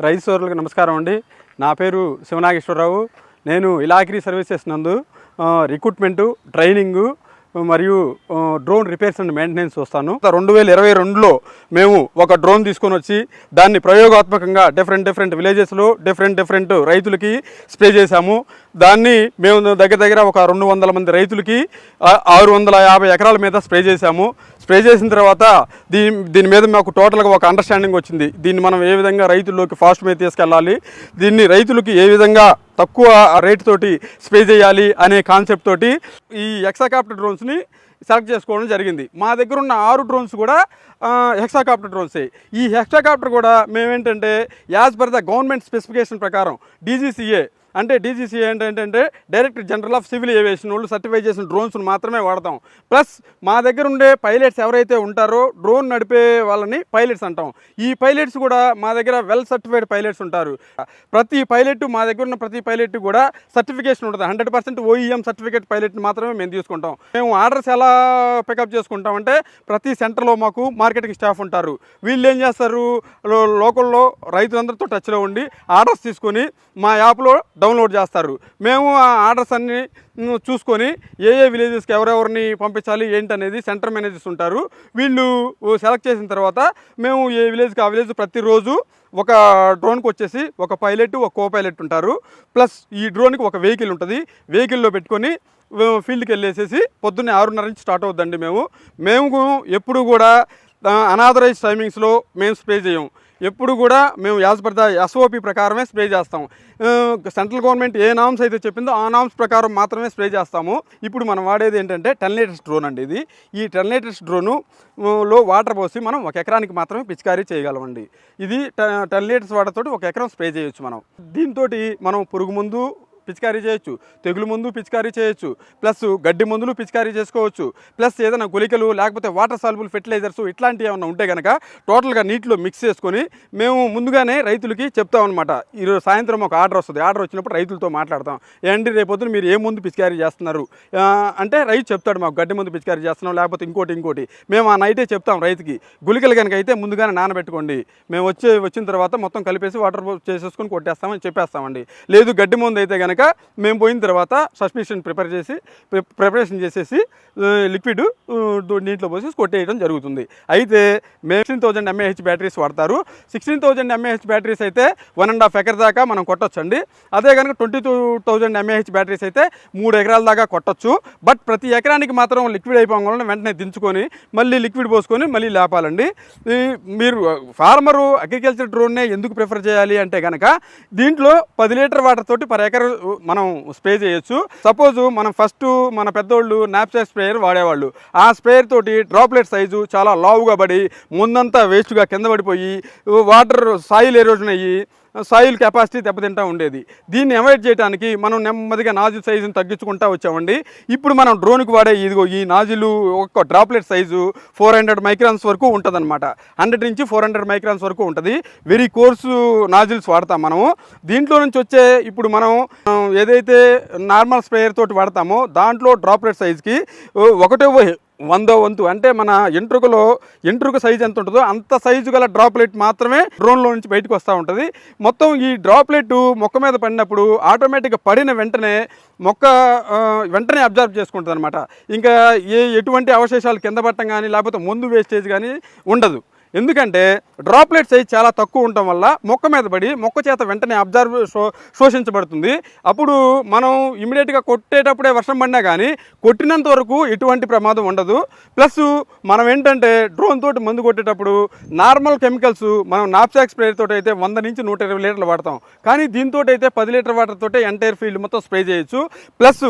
రైతు సోదరులకు నమస్కారం అండి. నా పేరు శివనాగేశ్వరరావు. నేను ఇలాగ్రీ సర్వీసెస్ నందు రిక్రూట్మెంటు, ట్రైనింగు మరియు డ్రోన్ రిపేర్స్ అండ్ మెయింటెనెన్స్ వస్తాను. 2022లో మేము ఒక డ్రోన్ తీసుకొని వచ్చి దాన్ని ప్రయోగాత్మకంగా డిఫరెంట్ విలేజెస్లో డిఫరెంట్ రైతులకి స్ప్రే చేశాము. దాన్ని మేము దగ్గర ఒక 200 మంది రైతులకి 650 ఎకరాల మీద స్ప్రే చేశాము. స్ప్రే చేసిన తర్వాత దీని మీద మాకు టోటల్గా ఒక అండర్స్టాండింగ్ వచ్చింది. దీన్ని మనం ఏ విధంగా రైతుల్లోకి ఫాస్ట్ మీద తీసుకెళ్ళాలి, దీన్ని రైతులకి ఏ విధంగా తక్కువ రేట్ తోటి స్ప్రే చేయాలి అనే కాన్సెప్ట్ తోటి ఈ హెక్సాకాప్టర్ డ్రోన్స్ని సెలెక్ట్ చేసుకోవడం జరిగింది. మా దగ్గర ఉన్న 6 డ్రోన్స్ కూడా హెక్సాకాప్టర్ డ్రోన్సే. ఈ హెక్సాకాప్టర్ కూడా మేమేంటంటే as per the government specification ప్రకారం DGCA అంటే DGCA ఏంటంటే director general of civil aviation వాళ్ళు సర్టిఫై చేసిన డ్రోన్స్ను మాత్రమే వాడతాం. ప్లస్ మా దగ్గర ఉండే పైలట్స్ ఎవరైతే ఉంటారో డ్రోన్ నడిపే వాళ్ళని పైలట్స్ అంటాం. ఈ పైలట్స్ కూడా మా దగ్గర వెల్ సర్టిఫైడ్ పైలట్స్ ఉంటారు. ప్రతి పైలట్ మా దగ్గర ఉన్న ప్రతి పైలట్ కూడా సర్టిఫికేషన్ ఉంటుంది. 100% OEM సర్టిఫికేట్ పైలట్ మాత్రమే మేము తీసుకుంటాం. మేము ఆర్డర్స్ ఎలా పికప్ చేసుకుంటామంటే ప్రతి సెంటర్లో మాకు మార్కెటింగ్ స్టాఫ్ ఉంటారు. వీళ్ళు ఏం చేస్తారు, లోకల్లో రైతులందరితో టచ్లో ఉండి ఆర్డర్స్ తీసుకొని మా యాప్లో డౌన్లోడ్ చేస్తారు. మేము ఆ ఆర్డర్స్ అన్నీ చూసుకొని ఏ విలేజెస్కి ఎవరెవరిని పంపించాలి ఏంటనేది సెంటర్ మేనేజర్స్ ఉంటారు. వీళ్ళు సెలెక్ట్ చేసిన తర్వాత మేము ఏ విలేజ్కి ఆ విలేజ్ ప్రతిరోజు ఒక డ్రోన్కి వచ్చేసి ఒక పైలట్, ఒక కో పైలట్ ఉంటారు. ప్లస్ ఈ డ్రోన్కి ఒక వెహికల్ ఉంటుంది. వెహికల్లో పెట్టుకొని ఫీల్డ్కి వెళ్ళేసేసి పొద్దున్నే 6:30 నుంచి స్టార్ట్ అవుద్దండి. మేము ఎప్పుడు కూడా అనాథరైజ్ టైమింగ్స్లో మేము స్ప్రే చేయం. ఎప్పుడు కూడా మేము యాజ్ పర్ ద SOP ప్రకారమే స్ప్రే చేస్తాం. సెంట్రల్ గవర్నమెంట్ ఏ నామ్స్ అయితే చెప్పిందో ఆ నామ్స్ ప్రకారం మాత్రమే స్ప్రే చేస్తాము. ఇప్పుడు మనం వాడేది ఏంటంటే 10 లీటర్స్ డ్రోన్ అండి. ఈ 10 లీటర్స్ డ్రోనులో వాటర్ పోసి మనం 1 ఎకరానికి మాత్రమే పిచికారీ చేయగలమండి. ఇది 10 లీటర్స్ వాటర్తో 1 ఎకరం స్ప్రే చేయొచ్చు. దీంతో మనం పురుగు ముందు పిచికారీ చేయొచ్చు, తెగులు ముందు పిచికారీ చేయొచ్చు, ప్లస్ గడ్డి మందులు పిచికారీ చేసుకోవచ్చు. ప్లస్ ఏదైనా గుళికలు లేకపోతే వాటర్ సాల్యుబుల్ ఫెర్టిలైజర్స్ ఇట్లాంటివి ఏమైనా ఉంటే కనుక టోటల్గా నీటిలో మిక్స్ చేసుకొని మేము ముందుగానే రైతులకి చెప్తామన్నమాట. ఈరోజు సాయంత్రం ఒక ఆర్డర్ వస్తుంది. ఆర్డర్ వచ్చినప్పుడు రైతులతో మాట్లాడతాం. ఏంటి రేపొద్దున మీరు ఏ ముందు పిచికారీ చేస్తున్నారు అంటే రైతు చెప్తాడు, మాకు గడ్డి ముందు పిచికారీ చేస్తున్నాం లేకపోతే ఇంకోటి. మేము ఆ నైటే చెప్తాం రైతుకి. గుళికలు కనుక అయితే ముందుగానే నానబెట్టుకోండి, మేము వచ్చిన తర్వాత మొత్తం కలిపేసి వాటర్ చేసేసుకొని కొట్టేస్తామని చెప్పేస్తామండి. లేదు గడ్డి ముందు అయితే కనుక మేము పోయిన తర్వాత సస్పెన్షన్ ప్రిపరేషన్ చేసేసి లిక్విడ్ నీటిలో పోసి కొట్టేయడం జరుగుతుంది. అయితే మేము 16,000 mAh బ్యాటరీస్ వాడతారు. 16,000 mAh బ్యాటరీస్ అయితే 1.5 ఎకర్ దాకా మనం కొట్టొచ్చండి. అదే కనుక 22,000 mAh బ్యాటరీస్ అయితే 3 ఎకరాల దాకా కొట్టచ్చు. బట్ ప్రతి ఎకరానికి మాత్రం లిక్విడ్ అయిపోగానే వెంటనే దించుకొని మళ్ళీ లిక్విడ్ పోసుకొని మళ్ళీ లేపాలండి. మీరు ఫార్మరు అగ్రికల్చర్ డ్రోన్నే ఎందుకు ప్రిఫర్ చేయాలి అంటే కనుక దీంట్లో 10 లీటర్ వాటర్ తోటి పర్ ఎకర్ మనం స్ప్రే చేయొచ్చు. సపోజు మనం ఫస్ట్ మన పెద్దోళ్ళు నాప్సాక్ స్ప్రేయర్ వాడేవాళ్ళు. ఆ స్ప్రేయర్ తోటి డ్రాప్లెట్ సైజు చాలా లావుగా పడి ముందంతా వేస్ట్గా కింద పడిపోయి వాటర్ సాయిల్ ఎరోజన్ అయ్యి సాయిల్ కెపాసిటీ దెబ్బతింటూ ఉండేది. దీన్ని అవాయిడ్ చేయడానికి మనం నెమ్మదిగా నాజిల్ సైజుని తగ్గించుకుంటూ వచ్చామండి. ఇప్పుడు మనం డ్రోన్కి వాడే ఈ నాజిలు ఒక డ్రాప్లెట్ సైజు 400 మైక్రాన్స్ వరకు ఉంటుంది అనమాట. 100 నుంచి 400 మైక్రాన్స్ వరకు ఉంటుంది. వెరీ కోర్సు నాజిల్స్ వాడతాం మనము. దీంట్లో నుంచి వచ్చే ఇప్పుడు మనం ఏదైతే నార్మల్ స్ప్రేయర్ తోటి వాడతామో దాంట్లో డ్రాప్లెట్ సైజుకి 1/100 వంతు అంటే మన ఎంట్రుక సైజు ఎంత ఉంటుందో అంత సైజు గల డ్రాప్లెట్ మాత్రమే డ్రోన్లో నుంచి బయటకు వస్తూ ఉంటుంది. మొత్తం ఈ డ్రాప్లెట్ మొక్క మీద పడినప్పుడు ఆటోమేటిక్గా పడిన వెంటనే మొక్క వెంటనే అబ్జర్వ్ చేసుకుంటుంది అనమాట. ఇంకా ఎటువంటి అవశేషాలు కింద పట్టడం కానీ లేకపోతే మందు వేస్టేజ్ కానీ ఉండదు. ఎందుకంటే డ్రాప్లెట్ సైజ్ చాలా తక్కువ ఉండటం వల్ల మొక్క మీద పడి మొక్క చేత వెంటనే శోషించబడుతుంది. అప్పుడు మనం ఇమీడియట్గా కొట్టేటప్పుడే వర్షం పడినా కానీ కొట్టినంత వరకు ఎటువంటి ప్రమాదం ఉండదు. ప్లస్ మనం ఏంటంటే డ్రోన్ తోటి మందు కొట్టేటప్పుడు నార్మల్ కెమికల్స్ మనం నాప్సాక్ స్ప్రేయర్ తోటి అయితే 100 నుంచి 120 లీటర్లు వాడతాం. కానీ దీంతో అయితే 10 లీటర్ వాటర్ తోటే ఎంటైర్ ఫీల్డ్ మొత్తం స్ప్రే చేయొచ్చు. ప్లస్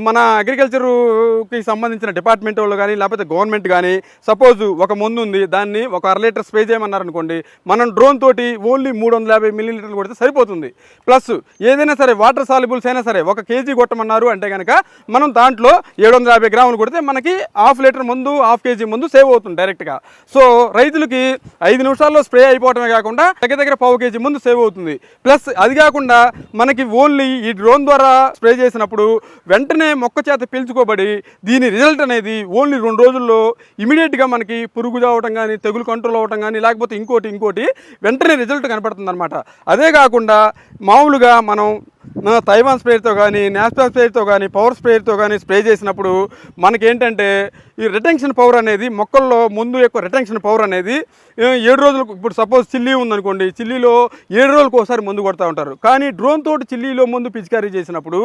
మన అగ్రికల్చర్కి సంబంధించిన డిపార్ట్మెంట్ వాళ్ళు కానీ లేకపోతే గవర్నమెంట్ కానీ సపోజు ఒక మందు ఉంది, దాన్ని ఒక 1/2 లీటర్ స్ప్రే చేయమన్నారనుకోండి, మనం డ్రోన్ తోటి ఓన్లీ 350 మిల్లీలీటర్లు కొడితే సరిపోతుంది. ప్లస్ ఏదైనా సరే వాటర్ సాల్యుబుల్స్ అయినా సరే 1 kg కొట్టమన్నారు అంటే కనుక మనం దాంట్లో 750 గ్రాములు కొడితే మనకి 1/2 లీటర్ మందు 1/2 kg మందు సేవ్ అవుతుంది డైరెక్ట్గా. సో రైతులకి 5 నిమిషాల్లో స్ప్రే అయిపోవటమే కాకుండా దగ్గర 1/4 kg మందు సేవ్ అవుతుంది. ప్లస్ అది కాకుండా మనకి ఓన్లీ ఈ డ్రోన్ ద్వారా స్ప్రే చేసినప్పుడు వెంటనే వెంటనే మొక్క చేత పీల్చుకోబడి దీని రిజల్ట్ అనేది ఓన్లీ 2 రోజుల్లో ఇమీడియట్గా మనకి పురుగు చావటం కానీ, తెగులు కంట్రోల్ అవ్వటం కానీ, లేకపోతే ఇంకోటి వెంటనే రిజల్ట్ కనపడుతుంది అనమాట. అదే కాకుండా మామూలుగా మనం తైవాన్ స్ప్రేతో కానీ, నేస్టాల్ స్ప్రేతో కానీ, పవర్ స్ప్రేతో కానీ స్ప్రే చేసినప్పుడు మనకేంటంటే ఈ రిటెన్షన్ పవర్ అనేది మొక్కల్లో ముందు యొక్క రిటెన్షన్ పవర్ అనేది 7 రోజులకు, ఇప్పుడు సపోజ్ చిల్లీ ఉందనుకోండి, చిల్లీలో 7 రోజులకు ఒకసారి మందు కొడతా ఉంటారు. కానీ డ్రోన్ తోటి చిల్లీలో ముందు పిచికారీ చేసినప్పుడు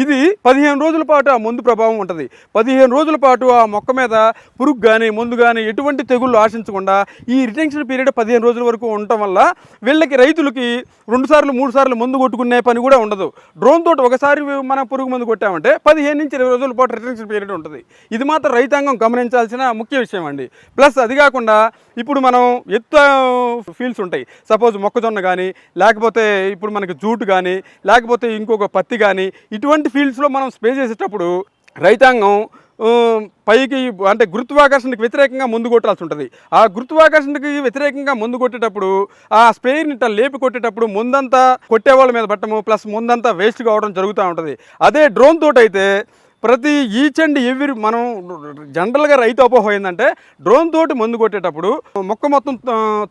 ఇది 15 రోజుల పాటు ఆ మందు ప్రభావం ఉంటుంది. 15 రోజుల పాటు ఆ మొక్క మీద పురుగు కానీ, ముందు కానీ ఎటువంటి తెగుళ్ళు ఆశించకుండా ఈ రిటెన్షన్ పీరియడ్ 15 రోజుల వరకు ఉండటం వల్ల వీళ్ళకి, రైతులకి 2 సార్లు 3 సార్లు మందు కొట్టుకునే పని కూడా ఉండదు. డ్రోన్ తోటి ఒకసారి మనం పురుగు మందు కొట్టామంటే 15 నుంచి 20 రోజుల పాటు రిటెన్షన్ పీరియడ్ ఉంటుంది. ఇది మాత్రం రైతాంగం గమనించాల్సిన ముఖ్య విషయం అండి. ప్లస్ అది కాకుండా ఇప్పుడు మనం ఎత్తు ఫీల్డ్స్ ఉంటాయి, సపోజ్ మొక్కజొన్న కానీ, లేకపోతే ఇప్పుడు మనకి జూట్ కానీ, లేకపోతే ఇంకొక పత్తి కానీ, ఇటువంటి ఫీల్డ్స్లో మనం స్ప్రే చేసేటప్పుడు రైతాంగం పైకి అంటే గురుత్వాకర్షణకు వ్యతిరేకంగా ముందు కొట్టాల్సి ఉంటుంది. ఆ గురుత్వాకర్షణకి వ్యతిరేకంగా ముందు కొట్టేటప్పుడు ఆ స్ప్రేని ఇట్లా లేపి కొట్టేటప్పుడు ముందంతా కొట్టే వాళ్ళ మీద పట్టము, ప్లస్ ముందంతా వేస్ట్ కావడం జరుగుతూ ఉంటుంది. అదే డ్రోన్ తోటి అయితే ప్రతి ఈచ్ అండ్ ఎవ్రీ, మనం జనరల్గా రైతు అపోహ ఏంటంటే డ్రోన్ తోటి మందు కొట్టేటప్పుడు మొక్క మొత్తం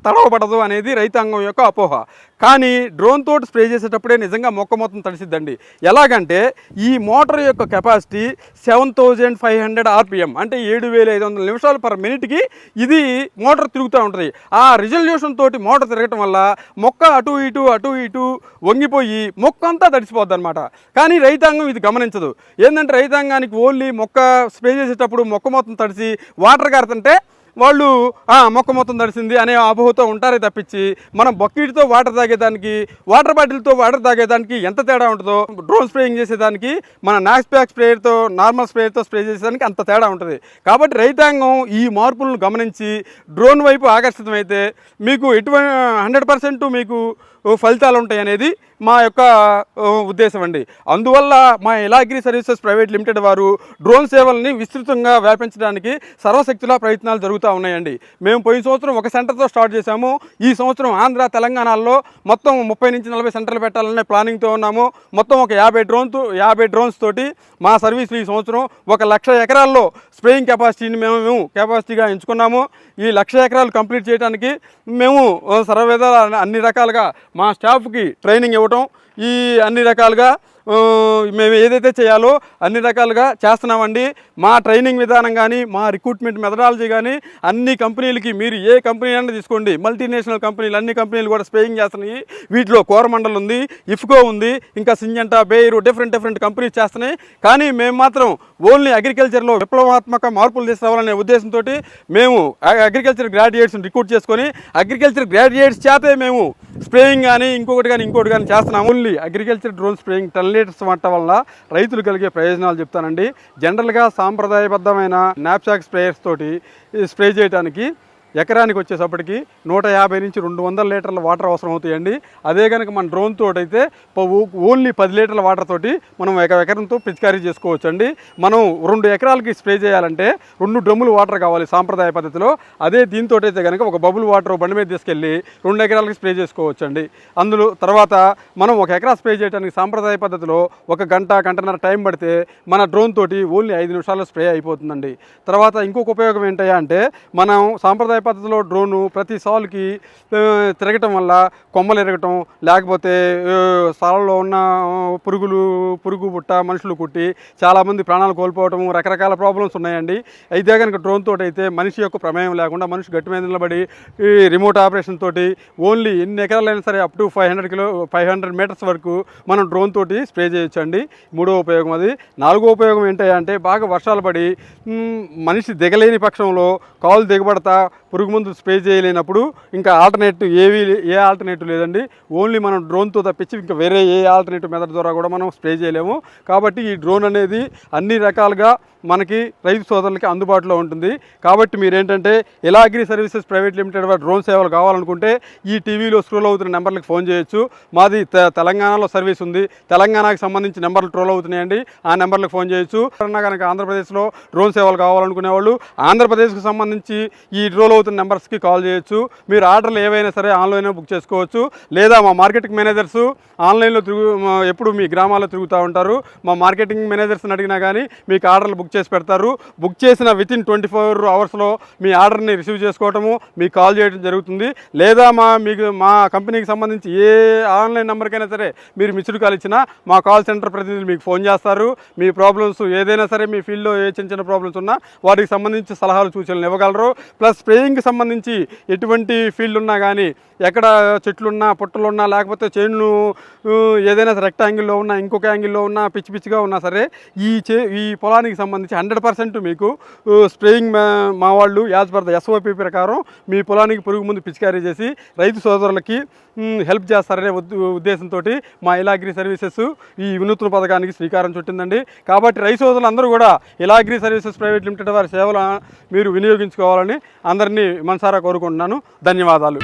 తడవబడదు అనేది రైతాంగం యొక్క అపోహ. కానీ డ్రోన్ తోటి స్ప్రే చేసేటప్పుడే నిజంగా మొక్క మొత్తం తడిసిద్దండి. ఎలాగంటే ఈ మోటార్ యొక్క కెపాసిటీ 7500 RPM, అంటే 7500 నిమిషాలు పర్ మినిట్కి ఇది మోటార్ తిరుగుతూ ఉంటుంది. ఆ రిజల్యూషన్ తోటి మోటార్ తిరగటం వల్ల మొక్క అటు ఇటు వంగిపోయి మొక్క అంతా తడిసిపోద్ది అనమాట. కానీ రైతాంగం ఇది గమనించదు. ఏంటంటే రైతాంగానికి ఓన్లీ మొక్క స్ప్రే చేసేటప్పుడు మొక్క మొత్తం తడిసి వాటర్ కారుతుంటే వాళ్ళు మొక్క మొత్తం తడిసింది అనే అపోహతో ఉంటారే తప్పించి, మనం బకెట్తో వాటర్ తాగేదానికి, వాటర్ బాటిల్తో వాటర్ తాగేదానికి ఎంత తేడా ఉంటుందో డ్రోన్ స్ప్రేయింగ్ చేసేదానికి, మన నాక్స్ ప్యాక్ స్ప్రేయర్తో నార్మల్ స్ప్రేయర్తో స్ప్రే చేసేదానికి అంత తేడా ఉంటుంది. కాబట్టి రైతాంగం ఈ మార్పులను గమనించి డ్రోన్ వైపు ఆకర్షితమైతే మీకు 100% మీకు ఫలితాలు ఉంటాయి అనేది మా యొక్క ఉద్దేశం అండి. అందువల్ల మా ఇలాగ్రి సర్వీసెస్ ప్రైవేట్ లిమిటెడ్ వారు డ్రోన్ సేవల్ని విస్తృతంగా వ్యాపించడానికి సర్వశక్తులా ప్రయత్నాలు జరుగుతూ ఉన్నాయండి. మేము పోయిన సంవత్సరం ఒక సెంటర్తో స్టార్ట్ చేశాము. ఈ సంవత్సరం ఆంధ్ర, తెలంగాణలో మొత్తం 30 నుంచి 40 సెంటర్లు పెట్టాలనే ప్లానింగ్తో ఉన్నాము. మొత్తం ఒక 50 డ్రోన్స్ తోటి మా సర్వీసులు ఈ సంవత్సరం 1,00,000 ఎకరాల్లో స్ప్రేయింగ్ కెపాసిటీని మేము కెపాసిటీగా ఎంచుకున్నాము. ఈ 1,00,000 ఎకరాలు కంప్లీట్ చేయడానికి మేము సర్వవిధాల అన్ని రకాలుగా మా స్టాఫ్కి ట్రైనింగ్ ఇవ్వటం, ఈ అన్ని రకాలుగా మేము ఏదైతే చేయాలో అన్ని రకాలుగా చేస్తున్నామండి. మా ట్రైనింగ్ విధానం కానీ, మా రిక్రూట్మెంట్ మెథడాలజీ కానీ అన్ని కంపెనీలకి, మీరు ఏ కంపెనీ అయినా తీసుకోండి, మల్టీనేషనల్ కంపెనీలు, అన్ని కంపెనీలు కూడా స్ప్రేయింగ్ చేస్తున్నాయి. వీటిలో కోరమండల్ ఉంది, ఇఫ్కో ఉంది, ఇంకా సింజంటా, బేయరు, డిఫరెంట్ కంపెనీస్ చేస్తున్నాయి. కానీ మేము మాత్రం ఓన్లీ అగ్రికల్చర్లో విప్లవాత్మక మార్పులు తీసుకురావాలనే ఉద్దేశంతో మేము అగ్రికల్చర్ గ్రాడ్యుయేట్స్ని రిక్రూట్ చేసుకొని అగ్రికల్చర్ గ్రాడ్యుయేట్స్ చేతే మేము స్ప్రేయింగ్ కానీ ఇంకొకటి కానీ చేస్తున్నాము. Only agriculture drone spraying 10 litres వాడటం వల్ల రైతులు కలిగే ప్రయోజనాలు చెప్తానండి. జనరల్గా సాంప్రదాయబద్ధమైన నాప్సాక్ స్ప్రేయర్స్ తోటి స్ప్రే చేయడానికి ఎకరానికి వచ్చేసప్పటికి 150 నుంచి 200 లీటర్ల వాటర్ అవసరం అవుతాయండి. అదే కనుక మన డ్రోన్ తోటి అయితే ఓన్లీ 10 లీటర్ల వాటర్ తోటి మనం ఎకరంతో పిచికారీ చేసుకోవచ్చు అండి. మనం 2 ఎకరాలకి స్ప్రే చేయాలంటే 2 డ్రమ్ములు వాటర్ కావాలి సాంప్రదాయ పద్ధతిలో. అదే దీంతో అయితే కనుక ఒక బబుల్ వాటర్ బండి మీద తీసుకెళ్ళి 2 ఎకరాలకి స్ప్రే చేసుకోవచ్చు అండి. అందులో తర్వాత మనం 1 ఎకరా స్ప్రే చేయడానికి సాంప్రదాయ పద్ధతిలో 1 గంటన్నర టైం పడితే మన డ్రోన్ తోటి ఓన్లీ 5 నిమిషాల్లో స్ప్రే అయిపోతుందండి. తర్వాత ఇంకొక ఉపయోగం ఏంటంటే అంటే మనం సాంప్రదాయ పద్ధతిలో డ్రోను ప్రతి సాలుకి తిరగటం వల్ల కొమ్మలు ఎరగటం, లేకపోతే సాలలో ఉన్న పురుగు పుట్ట మనుషులు కుట్టి చాలామంది ప్రాణాలు కోల్పోవటం, రకరకాల ప్రాబ్లమ్స్ ఉన్నాయండి. అయితే కనుక డ్రోన్ తోటి అయితే మనిషి యొక్క ప్రమేయం లేకుండా మనిషి గట్టి మీద నిలబడి రిమోట్ ఆపరేషన్ తోటి ఓన్లీ ఎన్ని ఎకరాలైనా సరే అప్ టు 500 మీటర్స్ వరకు మనం డ్రోన్ తోటి స్ప్రే చేయొచ్చండి. 3వ ఉపయోగం అది. 4వ ఉపయోగం ఏంటంటే బాగా వర్షాలు పడి మనిషి దిగలేని పక్షంలో కాలు దిగబడతా పురుగు మందు స్ప్రే చేయలేనప్పుడు ఇంకా ఏ ఆల్టర్నేటివ్ లేదండి. ఓన్లీ మనం డ్రోన్తో తప్పించి ఇంకా వేరే ఏ ఆల్టర్నేటివ్ మెథడ్ ద్వారా కూడా మనం స్ప్రే చేయలేము. కాబట్టి ఈ డ్రోన్ అనేది అన్ని రకాలుగా మనకి రైతు సోదరులకి అందుబాటులో ఉంటుంది. కాబట్టి మీరేంటంటే ఇలా అగ్రి సర్వీసెస్ ప్రైవేట్ లిమిటెడ్ వారి డ్రోన్ సేవలు కావాలనుకుంటే ఈ టీవీలో స్క్రోల్ అవుతున్న నెంబర్లకు ఫోన్ చేయొచ్చు. మాది తెలంగాణలో సర్వీస్ ఉంది, తెలంగాణకు సంబంధించి నెంబర్లు ట్రోల్ అవుతున్నాయండి, ఆ నెంబర్లకు ఫోన్ చేయొచ్చు. ఎవరన్నా కనుక ఆంధ్రప్రదేశ్లో డ్రోన్ సేవలు కావాలనుకునే వాళ్ళు ఆంధ్రప్రదేశ్కి సంబంధించి ఈ ట్రోల్ అవుతున్న నెంబర్స్కి కాల్ చేయొచ్చు. మీరు ఆర్డర్లు ఏవైనా సరే ఆన్లైన్లో బుక్ చేసుకోవచ్చు. లేదా మా మార్కెటింగ్ మేనేజర్స్ ఆన్లైన్లో ఎప్పుడు మీ గ్రామాల్లో తిరుగుతూ ఉంటారు. మా మార్కెటింగ్ మేనేజర్స్ని అడిగినా కానీ మీకు ఆర్డర్లు బుక్ చేసి పెడతారు. బుక్ చేసిన వితిన్ 24 అవర్స్లో మీ ఆర్డర్ని రిసీవ్ చేసుకోవటము, మీకు కాల్ చేయడం జరుగుతుంది. లేదా మా కంపెనీకి సంబంధించి ఏ ఆన్లైన్ నెంబర్కైనా సరే మీరు మిస్డ్ కాల్ ఇచ్చినా మా కాల్ సెంటర్ ప్రతినిధులు మీకు ఫోన్ చేస్తారు. మీ ప్రాబ్లమ్స్ ఏదైనా సరే, మీ ఫీల్డ్లో ఏ చిన్న చిన్న ప్రాబ్లమ్స్ ఉన్నా వాటికి సంబంధించి సలహాలు సూచనలు ఇవ్వగలరు. ప్లస్ స్ప్రేయింగ్కి సంబంధించి ఎటువంటి ఫీల్డ్ ఉన్నా కానీ, ఎక్కడ చెట్లున్నా పుట్టలున్నా లేకపోతే చేనులు ఏదైనా రెక్టాంగిల్లో ఉన్నా ఇంకొక యాంగిల్లో ఉన్నా పిచ్చి పిచ్చిగా ఉన్నా సరే ఈ పొలానికి సంబంధించి 100% మీకు స్ప్రేయింగ్ మా వాళ్ళు యాజ్ పర్ ద SOP ప్రకారం మీ పొలానికి పురుగు ముందు పిచికారీ చేసి రైతు సోదరులకి హెల్ప్ చేస్తారనే ఉద్దేశంతో మా ఇలా అగ్రి సర్వీసెస్ ఈ వినూత్న పథకానికి శ్రీకారం చుట్టిందండి. కాబట్టి రైతు సోదరులు అందరూ కూడా ఇలా అగ్రి సర్వీసెస్ ప్రైవేట్ లిమిటెడ్ వారి సేవలు మీరు వినియోగించుకోవాలని అందరినీ మనసారా కోరుకుంటున్నాను. ధన్యవాదాలు.